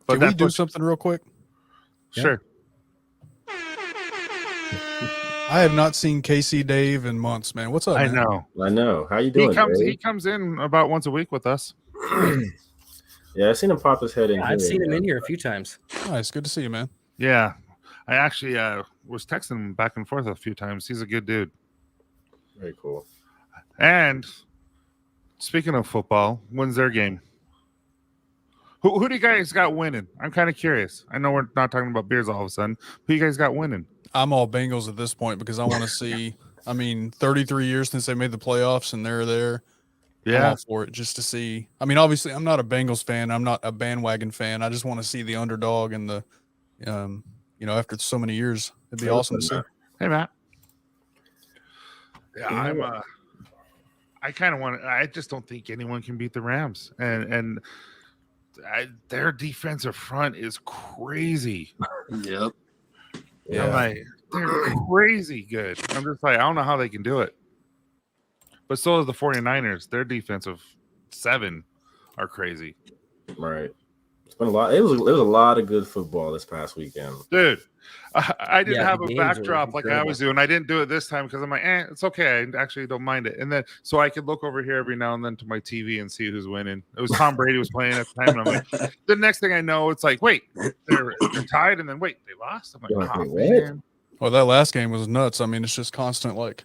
But can we do something real quick? Sure. Yeah. I have not seen KC Dave in months, man. What's up, man? I know. How you doing? He comes in about once a week with us. Yeah, I've seen him pop his head in. I've seen him in here a few times. Nice. Good to see you, man. Yeah. I actually was texting him back and forth a few times. He's a good dude. Very cool. And speaking of football, when's their game? Who do you guys got winning? I'm kind of curious. I know we're not talking about beers all of a sudden. Who you guys got winning? I'm all Bengals at this point because I want to see. I mean, 33 years since they made the playoffs and they're there. Yeah. I'm all for it just to see. I mean, obviously, I'm not a Bengals fan. I'm not a bandwagon fan. I just want to see the underdog and the, after so many years, it'd be awesome to see. Hey, Matt. Yeah, I kind of want. I just don't think anyone can beat the Rams, and their defensive front is crazy. Yep. Yeah. I'm like, they're crazy good. I'm just like, I don't know how they can do it. But so is the 49ers. Their defensive 7 are crazy. Right. It's been a lot. It was a lot of good football this past weekend. Dude, I didn't have a backdrop like I always do, and I didn't do it this time because I'm like, it's okay. I actually don't mind it. And then so I could look over here every now and then to my TV and see who's winning. It was Tom Brady was playing at the time, and I'm like, the next thing I know, it's like, wait, they're tied, and then wait, they lost. I'm like, oh, man. Well, that last game was nuts. I mean, it's just constant like,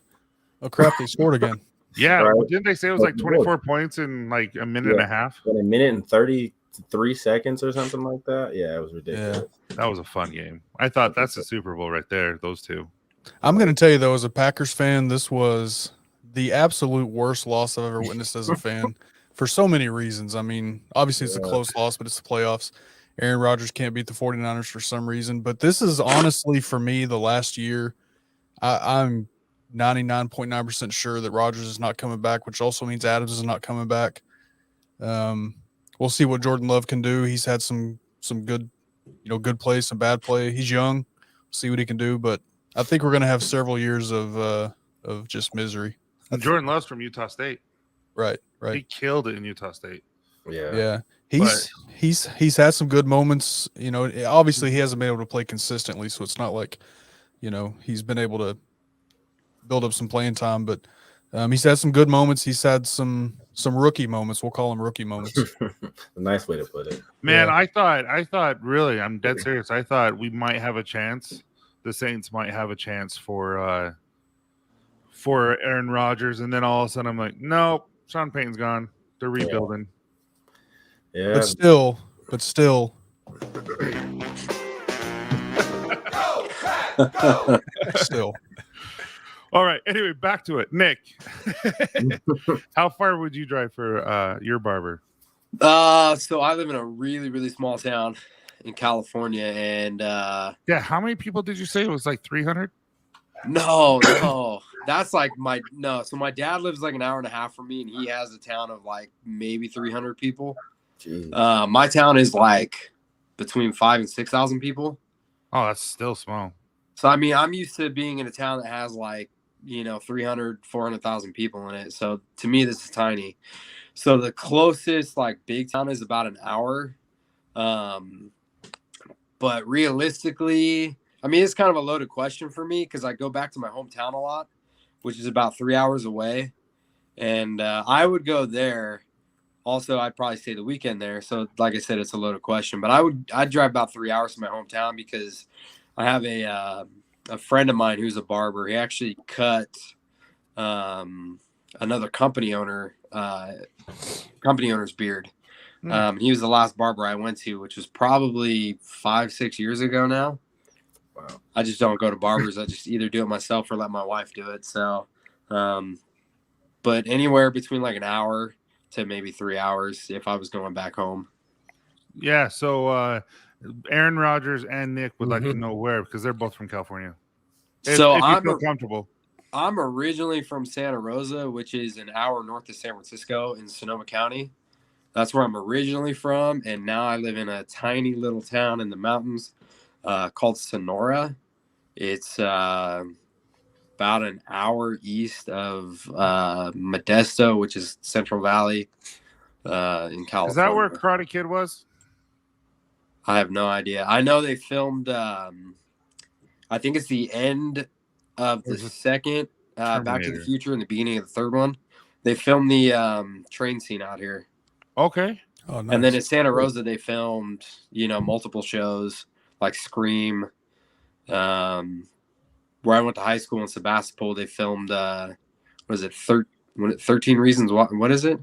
oh crap, they scored again. Yeah, right. Didn't they say it was like 24 points in like a minute and a half? A minute and 33 seconds or something like that. Yeah, it was ridiculous. Yeah. That was a fun game. I thought that's the Super Bowl right there, those two. I'm going to tell you, though, as a Packers fan, this was the absolute worst loss I've ever witnessed as a fan for so many reasons. I mean, obviously it's a close loss, but it's the playoffs. Aaron Rodgers can't beat the 49ers for some reason. But this is honestly, for me, the last year, I'm 99.9% sure that Rodgers is not coming back, which also means Adams is not coming back. We'll see what Jordan Love can do. He's had some good, good play, some bad play. He's young. See what he can do, but I think we're going to have several years of just misery. And Jordan Love's from Utah State. Right. He killed it in Utah State. Yeah. He's had some good moments. Obviously he hasn't been able to play consistently, so it's not like, he's been able to build up some playing time, but he's had some good moments. He's had some rookie moments. We'll call them rookie moments. A nice way to put it. Man, yeah. I thought really, I'm dead serious. I thought we might have a chance. The Saints might have a chance for Aaron Rodgers, and then all of a sudden I'm like, nope, Sean Payton's gone. They're rebuilding. Yeah. But still. Still. All right. Anyway, back to it. Nick, how far would you drive for your barber? So I live in a really, really small town in California, and yeah. How many people did you say it was? Like 300? No. That's like So my dad lives like an hour and a half from me, and he has a town of like maybe 300 people. My town is like between 5,000 and 6,000 people. Oh, that's still small. So I mean, I'm used to being in a town that has like 300, 400,000 people in it. So to me, this is tiny. So the closest like big town is about an hour. But realistically, I mean, it's kind of a loaded question for me because I go back to my hometown a lot, which is about 3 hours away. And I would go there. Also, I'd probably stay the weekend there. So like I said, it's a loaded question. But I'd drive about 3 hours to my hometown because I have a friend of mine who's a barber. He actually cut another company owner's beard. He was the last barber I went to, which was probably 5-6 years ago now. Wow. I just don't go to barbers. I just either do it myself or let my wife do it. So, but anywhere between like an hour to maybe 3 hours if I was going back home. Yeah. So Aaron Rodgers and Nick would like to know where, because they're both from California. If you feel comfortable. I'm originally from Santa Rosa, which is an hour north of San Francisco in Sonoma County. That's where I'm originally from, and now I live in a tiny little town in the mountains called Sonora. It's about an hour east of Modesto, which is Central Valley in California. Is that where Karate Kid was? I have no idea. I know they filmed, I think it's the end of the second Back to the Future and the beginning of the third one. They filmed the train scene out here. Okay. Oh, nice. And then in Santa Rosa, they filmed, multiple shows like Scream. Where I went to high school in Sebastopol, they filmed was it 13 Reasons Why? What is it?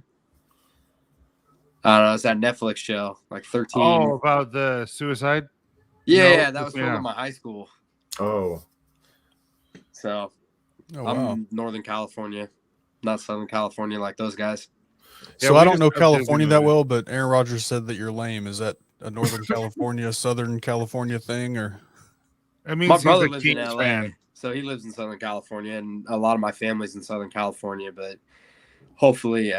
I don't know. It's that Netflix show, like 13. Oh, about the suicide? Yeah, that was filmed in my high school. Oh. So Oh, I'm wow. Northern California, not Southern California like those guys. So Yeah, I don't know just have Disney California that movies. well, but Aaron Rodgers said that you're lame. Is that a Northern California, Southern California thing, or? It means My he's brother a lives in Kings LA, fan. so he lives in Southern California, and a lot of my family's in Southern California. But hopefully,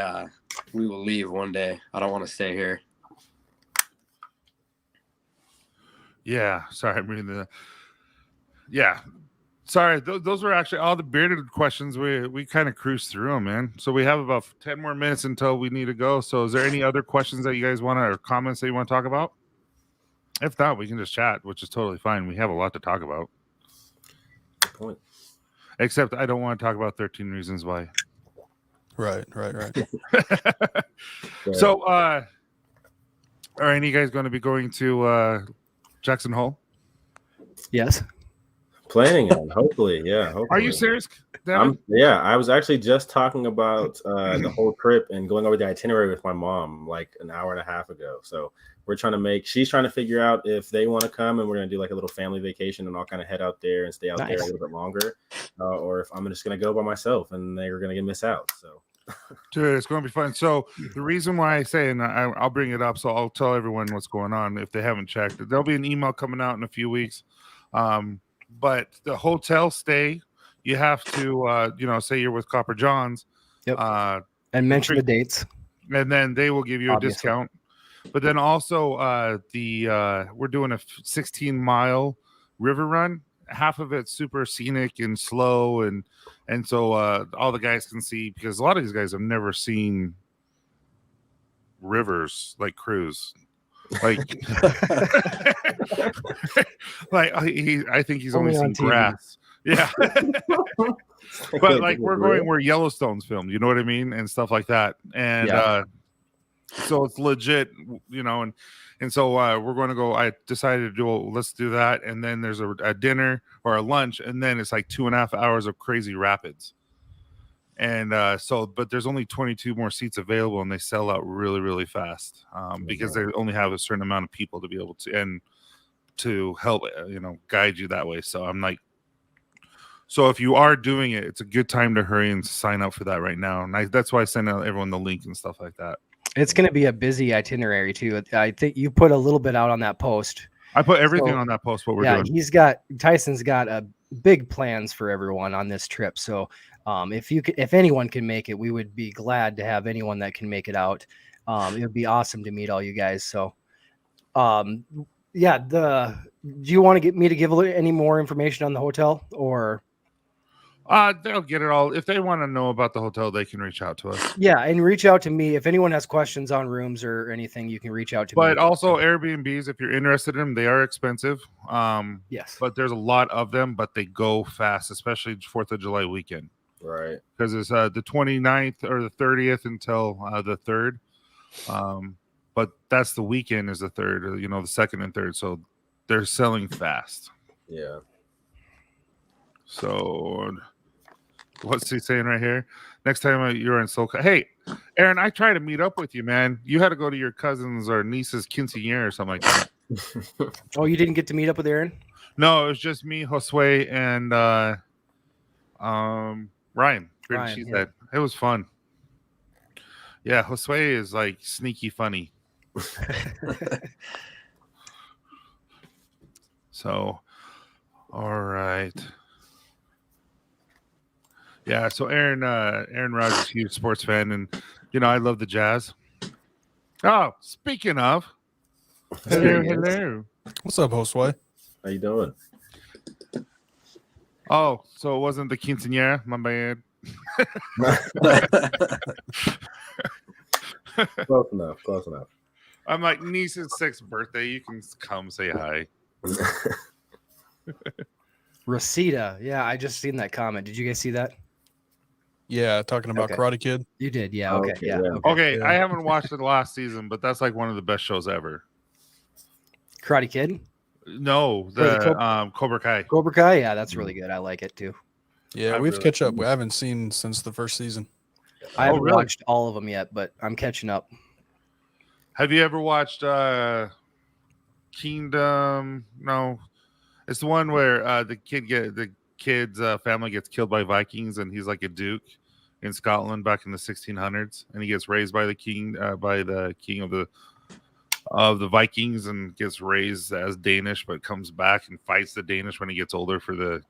we will leave one day. I don't want to stay here. Yeah, sorry, I'm reading that. Yeah, sorry. Those were actually all the bearded questions. We kind of cruised through them, man. So we have about 10 more minutes until we need to go. So is there any other questions that you guys want to, or comments that you want to talk about? If not, we can just chat, which is totally fine. We have a lot to talk about. Good point. Except I don't want to talk about 13 Reasons Why. Right. So, are any of you guys going to be going to Jackson Hole? Yes. Planning on, hopefully, yeah. Hopefully. Are you serious, Devin? Yeah, I was actually just talking about the whole trip and going over the itinerary with my mom like an hour and a half ago. So she's trying to figure out if they want to come, and we're going to do like a little family vacation, and I'll kind of head out there and stay out there a little bit longer, or if I'm just going to go by myself and they're going to miss out. So, dude, it's going to be fun. So the reason why I say, and I'll bring it up, so I'll tell everyone what's going on if they haven't checked. There'll be an email coming out in a few weeks. But the hotel stay, you have to, say you're with Copper Johns. Yep. And mention the dates. And then they will give you a discount. But then also we're doing a 16-mile river run. Half of it's super scenic and slow. And so all the guys can see, because a lot of these guys have never seen rivers like cruise. Like, I think he's only seen grass. Yeah. But like we're going where Yellowstone's filmed, you know what I mean? And stuff like that. And so it's legit, and so we're going to go. I decided to let's do that. And then there's a dinner or a lunch, and then it's like 2.5 hours of crazy rapids. And but there's only 22 more seats available, and they sell out really, really fast because they only have a certain amount of people to be able to, and to help, guide you that way. So I'm like, so if you are doing it, it's a good time to hurry and sign up for that right now. And that's why I send out everyone the link and stuff like that. It's going to be a busy itinerary too. I think you put a little bit out on that post. I put everything on that post, what we're doing. Tyson's got a big plans for everyone on this trip. So if anyone can make it, we would be glad to have anyone that can make it out. It would be awesome to meet all you guys. So do you want to get me to give any more information on the hotel, or? They'll get it all. If they want to know about the hotel, they can reach out to us. Yeah, and reach out to me. If anyone has questions on rooms or anything, you can reach out to me. But also Airbnbs, if you're interested in them, they are expensive. Yes. But there's a lot of them, but they go fast, especially 4th of July weekend. Right. Because it's the 29th or the 30th until the 3rd. But that's the weekend is the 3rd, or, the 2nd and 3rd. So they're selling fast. Yeah. So what's he saying right here? Next time you're in SoCal. Hey, Aaron, I tried to meet up with you, man. You had to go to your cousin's or niece's quinceañera or something like that. Oh, you didn't get to meet up with Aaron? No, it was just me, Josue, and Ryan. She said it was fun. Yeah, Josue is like sneaky funny. So, all right. Yeah, so Aaron Rodgers is a huge sports fan, and I love the Jazz. Oh, speaking of, hello. What's up, Josue? How you doing? Oh, so it wasn't the quinceañera? My bad. Close enough. I'm like, niece's 6th birthday. You can come say hi. Rosita. Yeah, I just seen that comment. Did you guys see that? Yeah, talking about Karate Kid. You did, yeah. Okay, yeah. Okay, I haven't watched it last season, but that's like one of the best shows ever. Karate Kid? No, the Cobra Kai. Cobra Kai, yeah, that's really good. I like it too. Yeah, we have to catch up. We haven't seen since the first season. I haven't watched all of them yet, but I'm catching up. Have you ever watched Kingdom? No, it's the one where the kid's family gets killed by Vikings, and he's like a duke in Scotland back in the 1600s, and he gets raised by the king of the Vikings, and gets raised as Danish, but comes back and fights the Danish when he gets older for the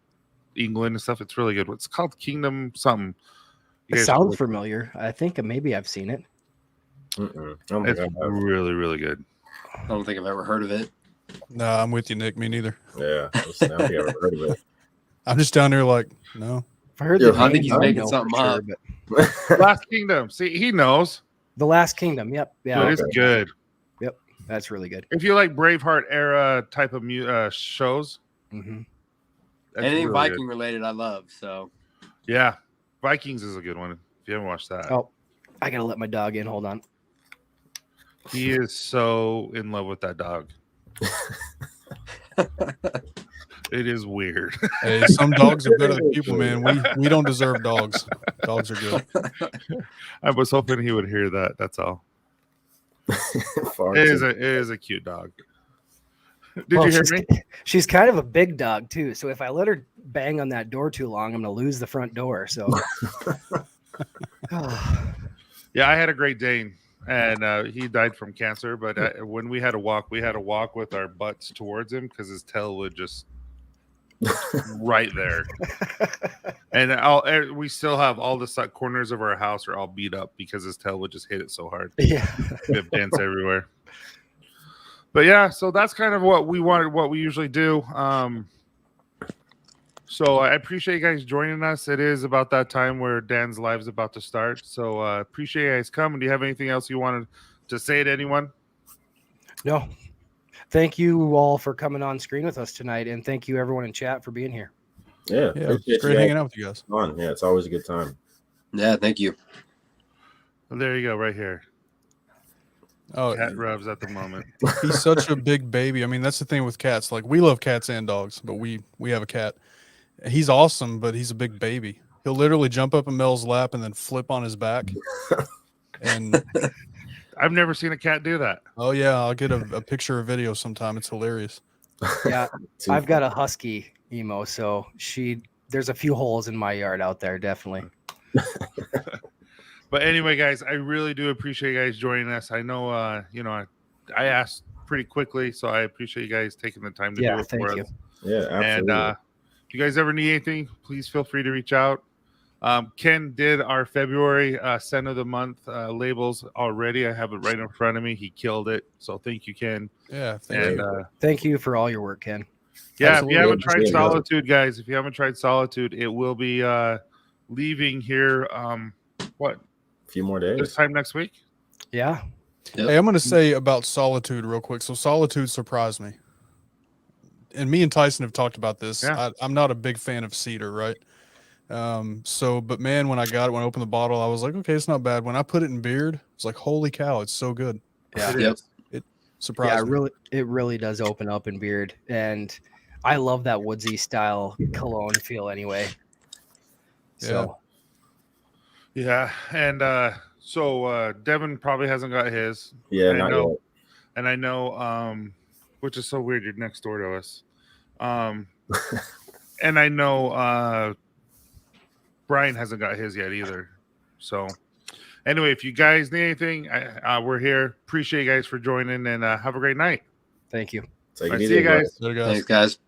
England and stuff. It's really good. What's called Kingdom something? It sounds familiar. I think maybe I've seen it. It's really, really good. I don't think I've ever heard of it. No, I'm with you, Nick. Me neither. Yeah, I don't think I've ever heard of it. I'm just down there like, no. I heard I think he's making something up. But... Last Kingdom. See, he knows. The Last Kingdom. Yep. Yeah. But it's good. Yep. That's really good. If you like Braveheart era type of shows, anything really Viking good. related, I love. So yeah, Vikings is a good one. If you haven't watched that, oh, I gotta let my dog in. Hold on. He is so in love with that dog. It is weird. Hey, some dogs are better than people, man. We don't deserve dogs. Dogs are good. I was hoping he would hear that. That's all. It is a cute dog. Did you hear me? She's kind of a big dog too. So if I let her bang on that door too long, I'm gonna lose the front door. So yeah, I had a Great Dane, and he died from cancer. But when we had to walk with our butts towards him because his tail would just right there. And we still have all the corners of our house are all beat up because his tail would just hit it so hard. Yeah, we have dents everywhere. But yeah, so that's kind of what we usually do. So I appreciate you guys joining us. It is about that time where Dan's live's about to start. So appreciate you guys coming. Do you have anything else you wanted to say to anyone? No. Thank you all for coming on screen with us tonight, and thank you everyone in chat for being here. Yeah, it's great hanging out with you guys. Fun. Yeah, it's always a good time. Yeah, thank you. Well, there you go, right here. Oh, cat rubs at the moment. He's such a big baby. I mean, that's the thing with cats. Like, we love cats and dogs, but we have a cat. He's awesome, but he's a big baby. He'll literally jump up in Mel's lap and then flip on his back. And I've never seen a cat do that. Oh yeah, I'll get a picture or video sometime. It's hilarious. Yeah, I've got a husky emo, so there's a few holes in my yard out there, definitely. But anyway, guys, I really do appreciate you guys joining us. I know, I asked pretty quickly, so I appreciate you guys taking the time to do it for us. Yeah, absolutely. And if you guys ever need anything, please feel free to reach out. Ken did our February Scent of the Month labels already. I have it right in front of me. He killed it. So thank you, Ken. Yeah. Thank you for all your work, Ken. Yeah. Absolutely. If you haven't tried Solitude, guys, it will be leaving here. What? A few more days. This time next week? Yeah. Yep. Hey, I'm going to say about Solitude real quick. So Solitude surprised me. And me and Tyson have talked about this. Yeah. I'm not a big fan of cedar, right? But man, when I opened the bottle, I was like, okay, it's not bad. When I put it in beard, it's like, holy cow, it's so good. Yeah. It surprised me. It really does open up in beard. And I love that woodsy style cologne feel anyway. So yeah. And so Devin probably hasn't got his. Yeah, not yet. And I know which is so weird, you're next door to us. And I know Brian hasn't got his yet either. So anyway, if you guys need anything, we're here. Appreciate you guys for joining, and have a great night. Thank you. See you guys. Thanks, guys.